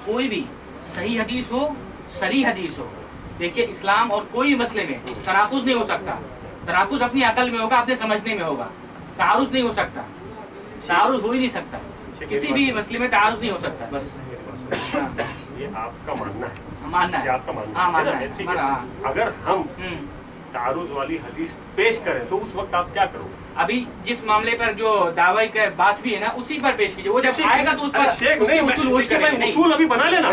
कोई भी सही हदीस हो, सही हदीस हो, देखिए इस्लाम और कोई मसले में तनाकुज़ नहीं हो सकता। तनाकुज़ अपनी अकल में होगा, अपने समझने में होगा। तारुज़ नहीं हो सकता, तारुज़ हो ही नहीं सकता, किसी भी मसले में तारुज़ नहीं हो सकता। बस ये आपका मानना है, मानना है, आपका मानना हाँ मानना है, ठीक है। अगर हम तारुज़ वाली हदीस पेश करें तो उस वक्त आप क्या करोगे? अभी जिस मामले पर जो दावे की बात हुई है ना, उसी पर पेश कीजिए। वो जब आएगा तो उस पर उसके उसूल वो करेंगे। नहीं, उसूल अभी बना लेना।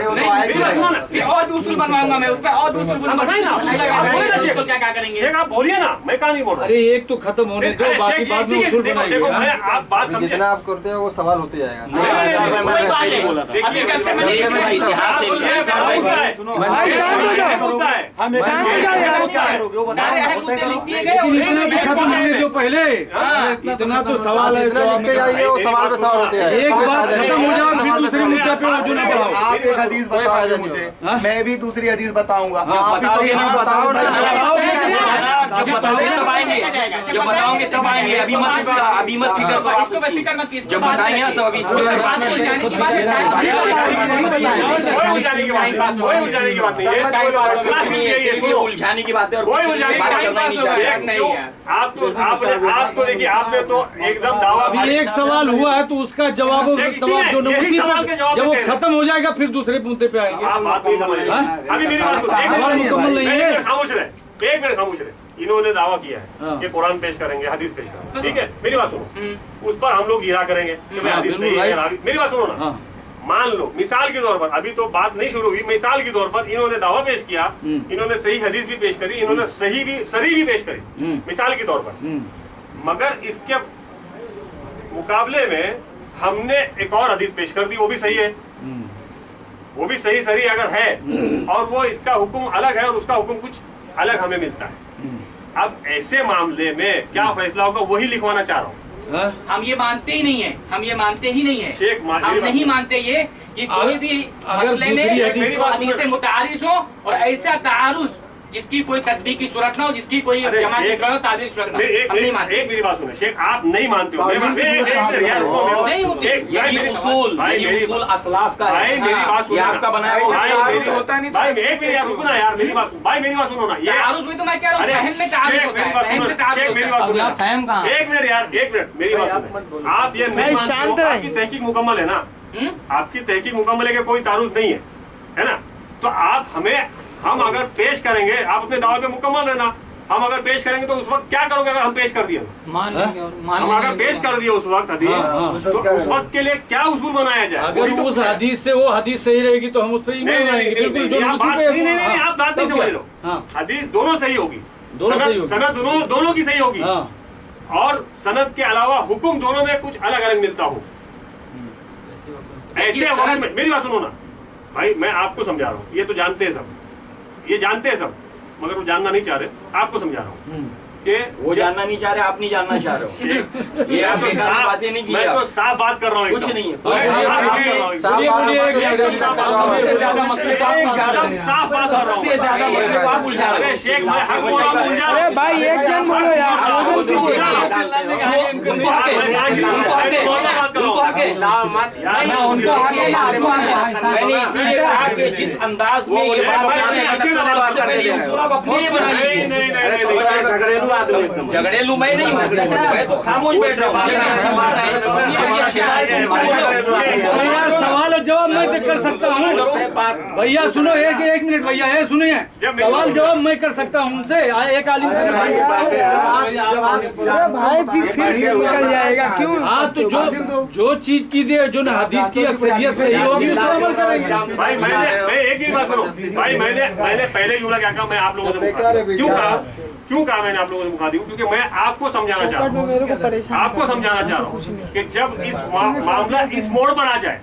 फिर और भी उसूल बनवाऊंगा मैं, उस पर और भी उसूल बनवाऊंगा। क्या करेंगे? शेख आप बोलिए ना, मैं कहाँ नहीं बोल रहा। अरे एक तो खत्म होने दो, बाकी बाद में उसूल बनाएंगे। देखो मैं आप बात समझिए, जितना आप करते हो वो सवाल होते जाएगा। वही बात है। अभी जब से मैंने इतिहास लिख दिए गए, इतना भी खत्म होने दो पहले। इतना तो सवाल है, वो सवाल पे सवाल होते जाएगा। एक बात खत्म हो जाओ, फिर दूसरे मुद्दे पे अर्जुन बढ़ाओ। आप एक हदीस बताओगे मुझे, मैं भी दूसरी हदीस बताऊंगा। आप इसे ना बताओ ना। जब बताओगे तब आएंगे, जब बताओगे तब आएंगे। अभी मत फिक्र करो, इसको मैं फिक्र मत कीजिए। जब बताएंगे तो अभी बात को जाने की बात है। उलझाने की बात नहीं है, उलझाने की बात है। आप तो देखिए, आपने तो एकदम दावा। अभी एक सवाल हुआ है तो उसका जवाब जो जब वो खत्म हो जाएगा फिर दूसरे मुद्दे पे आएंगे। आप बात नहीं समझ रहे। अभी मेरी बात सुनिए, खामोश रहे, एक मिनट खामोश रहे। इन्होंने दावा किया है कि कुरान पेश करेंगे, हदीस पेश करेंगे, ठीक है। मेरी बात सुनो, उस पर हम लोग गिरा करेंगे कि भाई हदीस सही है। मेरी बात सुनो ना, मान लो मिसाल के तौर पर, अभी तो बात नहीं शुरू हुई, मिसाल के तौर पर इन्होंने दावा पेश किया, इन्होंने सही हदीस भी पेश करी, इन्होंने सही भी पेश करी, मिसाल के तौर पर। मगर इसके मुकाबले में हमने एक और हदीस पेश कर दी, वो भी सही है, वो भी सही सही अगर है, और वो इसका हुक्म अलग है और उसका हुक्म कुछ अलग हमें मिलता है। अब ऐसे मामले में क्या फैसला होगा, वही लिखवाना चाह रहा हूँ। हम ये मानते ही नहीं है, हम ये मानते ही नहीं है, शेख हम नहीं मानते ये कि कोई भी मसले में हदीस से मुतारिज हो और ऐसा तारुज़ जिसकी कोई तकदीर की सूरत ना हो, जिसकी कोई जमात देख रहा हो ताबीर की सूरत ना हो, हम नहीं मानते। एक मेरी बात सुने शेख, आप नहीं मानते हो, नहीं होती। ये उसूल असलाफ का है, मेरी बात सुनो, आपका बनाया होता नहीं। भाई एक मिनट यार रुको ना यार, मेरी बात भाई मेरी बात सुनो ना। ये तारुज़ में तो मैं कह रहा हूं फहम में तारुज़ होता है, फहम से तारुज़ होता है। मेरी बात सुनो, फहम कहां? एक मिनट यार, एक मिनट मेरी बात सुनो। आप ये नहीं मानते हो, आपकी तहकीक मुकम्मल है ना, आपकी तहकीक मुकम्मल है कि कोई तारुज़ नहीं है ना। तो आप हम अगर पेश करेंगे, आप अपने दावे पे मुकम्मल रहना। हम अगर पेश करेंगे तो उस वक्त क्या करोगे? अगर हम पेश कर दिए, हम अगर पेश कर दिए उस वक्त हदीस, तो उस वक्त के लिए क्या उसूल बनाया जाए? अगर उस हदीस से वो हदीस सही रहेगी तो हम उस पर ईमान लाएंगे। बिल्कुल नहीं, आप बात नहीं समझ रहे हो। हदीस दोनों सही होगी, सनद दोनों की सही होगी, और सनद के अलावा हुक्म दोनों में कुछ अलग अलग मिलता हो। ऐसे वक्त में मेरी बात सुनो ना भाई, मैं आपको समझा रहा हूँ, ये तो जानते हैं सब, ये जानते हैं सब, मगर वो जानना नहीं चाह रहे। आपको समझा रहा हूँ कि वो जानना नहीं चाह रहे, आप नहीं जानना चाह रहे हो। ये आप बातें नहीं की, मैं तो साफ बात कर रहा हूँ, कुछ नहीं है। सबसे ज्यादा मसले को आप उलझा रहे हो। शेख मैं हक बोल रहा हूँ। अरे भाई एक जन बोलो यार। मैंने इसीलिए कहा कि जिस अंदाज में ये बात झगड़ेलू आदमी एकदम। झगड़ेलू मैं नहीं हूँ, मैं तो खामोश बैठ रहा यार सवाल और जवाब मैं कर सकता हूँ। भैया सुनो, एक मिनट भैया है, सुनिए। सवाल जवाब मैं कर सकता हूँ उनसे, एक आलिम से। भाई फिर निकल जाएगा क्यों? हाँ तो जो चीज की दे, जो हदीस की अक्सरियत सही होगी उसको अमल करेंगे। भाई मैं एक ही बात सुनो भाई, मैंने पहले जुमला क्या कहा, मैं आप लोगों से क्यों कहा मैंने आप लोगों से मुखा दी, क्योंकि मैं आपको समझाना चाह रहा हूँ, आपको समझाना चाह रहा हूँ कि जब इस मामला इस मोड़ पर आ जाए,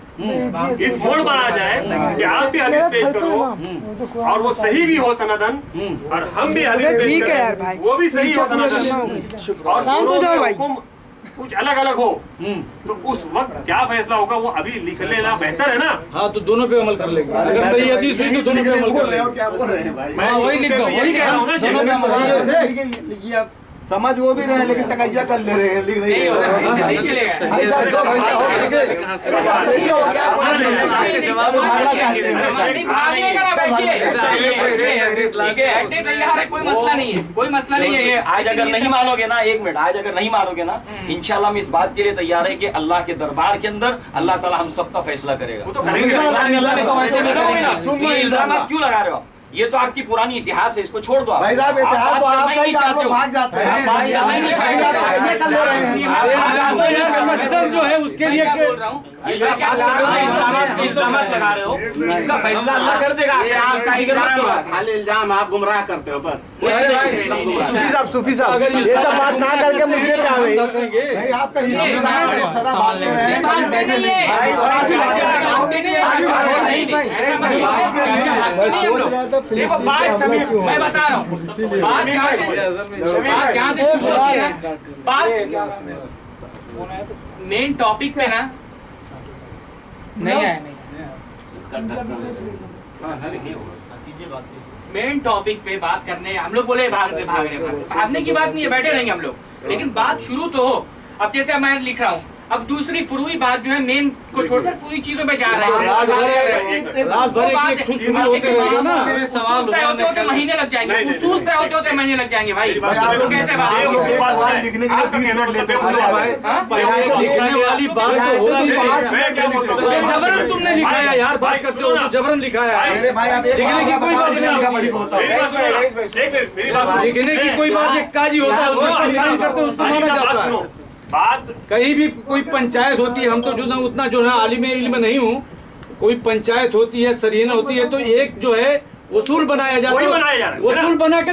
इस मोड़ पर आ जाए कि आप भी हदीस पेश करो और वो सही भी हो सनदन, और हम भी हदीस पेश करें वो भी सही हो सनदन, और दोनों हुक्म कुछ अलग अलग हो, तो उस वक्त क्या फैसला होगा वो अभी लिख लेना बेहतर है ना। हाँ तो दोनों पे अमल कर लेंगे, अगर सही हदीस हुई तो दोनों पे अमल कर लेंगे। मैं वही कह रहा हूँ ना, समझ वो भी रहे हैं लेकिन तकैया कर ले रहे हैं, लिख नहीं नहीं होगा, रहे ऐसे नहीं चलेगा। नहीं भागने का ना, बैठिए बैठने तैयार है, कोई मसला नहीं है, कोई मसला नहीं है। आज अगर नहीं मानोगे ना, एक मिनट, आज अगर नहीं मानोगे ना, इंशाल्लाह हम इस बात के लिए तैयार है कि अल्लाह के दरबार के अंदर अल्लाह ताला हम सबका फैसला करेगा। वो तो करेंगे। ये इल्जाम आप क्यों लगा रहे हो? ये तो आपकी पुरानी इतिहास है, इसको छोड़ दो आप। भाई साहब इतिहास तो आपका ही, आप लोग भाग जाते हैं। मसलन जो है उसके लिए बोल रहा हूँ, इल्जाम लगा रहे हो, इसका फैसला अल्लाह कर देगा। ये आपका इल्जाम है, खाली इल्जाम, आप गुमराह करते हो बस। सूफी साहब ये सब बात ना करके मुझे क्या हुई? भाई आपका सदा भागते रहे। भागते नहीं है, भागते नहीं है, ऐसा मत बोलो। देखो बात मैं बता रहा हूँ, बात जहाँ से शुरू होती है, बात मेन टॉपिक पे ना नहीं है, मेन टॉपिक पे बात करने हम लोग बोले भागने की बात नहीं है, बैठे रहेंगे हम लोग, लेकिन बात शुरू तो हो। अब जैसे मैं लिख रहा हूँ, अब दूसरी फुरूई बात जो है मेन को छोड़कर फुरूई चीजों पे जा रहा है। सवाल तय होते होते महीने लग जाएंगे, उसूल तय होते होते महीने लग जाएंगे भाई। कैसे बात लिखने के लिए 20 मिनट लेते हो? लिखने वाली बात तो होती, जबरन तुमने लिखाया यार, बात करते हो तो जबरन लिखाया है। मेरे भाई आप एक लिखने की कोई बात नहीं, बड़ी होता है। लिखने की कोई बात, एक काजी होता है उसमें सब साइन करते हैं, उसको माना जाता है। बात कहीं भी कोई पंचायत होती है, हम तो जो ना उतना जो है आलिम इल्म नहीं हूँ, कोई पंचायत होती है, सरीना होती है, तो एक जो है उसूल बनाया जाता है, उसूल बना के